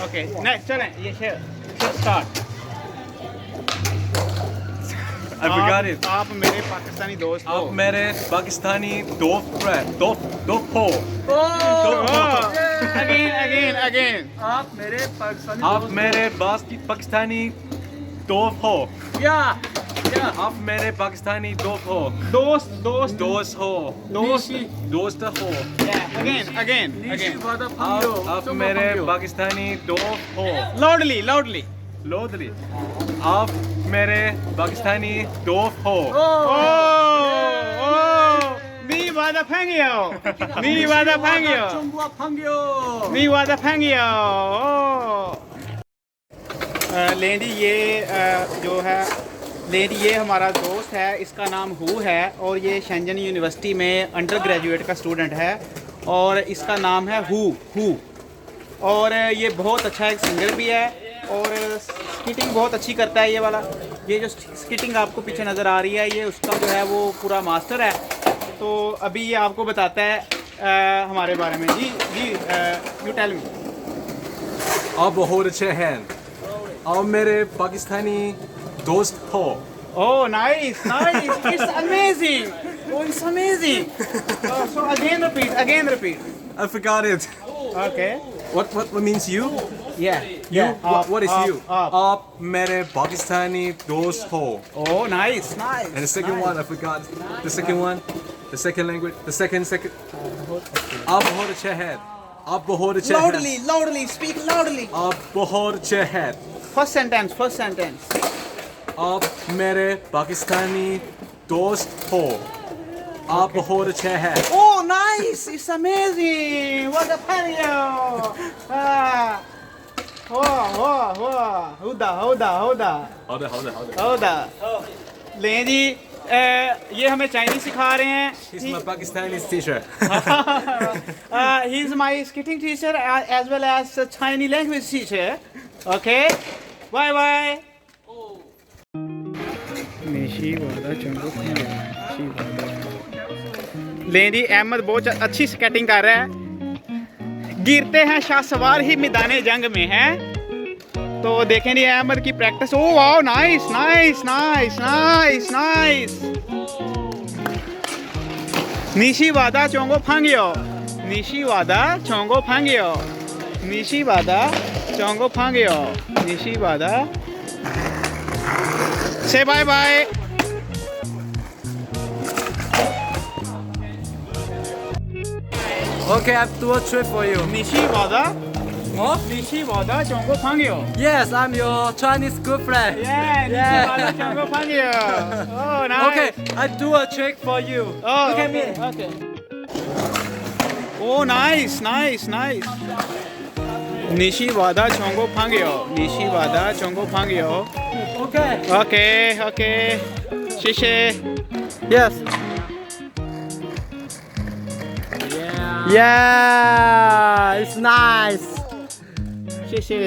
Okay next चलें ये share start I forgot it. आप मेरे पाकिस्तानी दोस्त हो आप मेरे पाकिस्तानी दोस्त हो। अगेन आप मेरे पाकिस्तानी आप मेरे पाकिस्तानी दोस्त हो। या आप मेरे पाकिस्तानी दोस्त हो। दोस्त दोस्त हो। दोस्त हो। अगेन आप मेरे पाकिस्तानी दोस्त हो। लाउडली लोदरी। आप मेरे पाकिस्तानी दोस्त हो। मी वादा फेंगियो चुंबुआ फंगियो लेंडी ये जो है लेंडी ये हमारा दोस्त है, इसका नाम हु है और ये शेंजन यूनिवर्सिटी में अंडर ग्रेजुएट का स्टूडेंट है और इसका नाम है हु और ये बहुत अच्छा एक सिंगर भी है और स्किटिंग बहुत अच्छी करता है। ये वाला ये जो स्किटिंग आपको पीछे नज़र आ रही है ये उसका जो है वो पूरा मास्टर है। तो अभी ये आपको बताता है हमारे बारे में। जी यू टेल मी। आप बहुत अच्छे हैं। आप मेरे पाकिस्तानी दोस्त हो। Oh, nice. It's amazing. It's amazing. So again repeat. I forgot it. Okay. What means you? Yeah. You? What is you? Up. आप मेरे पाकिस्तानी दोस्त हो। Oh, nice. And the second one, I forgot. The second one, the second language, the second. आप बहुत अच्छे हैं। आप बहुत अच्छे हैं। Loudly. Speak loudly. आप बहुत अच्छे हैं। First sentence. आप मेरे पाकिस्तानी दोस्त हो। आप बहुत अच्छे हैं। Oh, nice. It's amazing. What a panio. Huda. लें जी ये हमें चाइनीज सिखा रहे हैं। He's my Pakistani teacher. He is my skating teacher as well as Chinese language teacher. Okay. Bye. लें जी अहमद बहुत अच्छी स्केटिंग कर रहा है। गिरते हैं शाह सवार ही मैदाने जंग में है। तो देखें जी अहमद की practice. Oh wow nice. Nishi वादा चोंगो फांगियो Say bye. Okay, I have to do a trick for you. Nishi वादा चोंगो फांगियो। Yes, I'm your Chinese good friend. Nishi वादा चोंगो फांगियो। Oh nice. Okay, I do a trick for you. Oh, Look at me. Okay. Oh nice. Nishi वादा चोंगो फांगियो। Okay. Shishe. Yes. Yeah, it's nice. Shishe.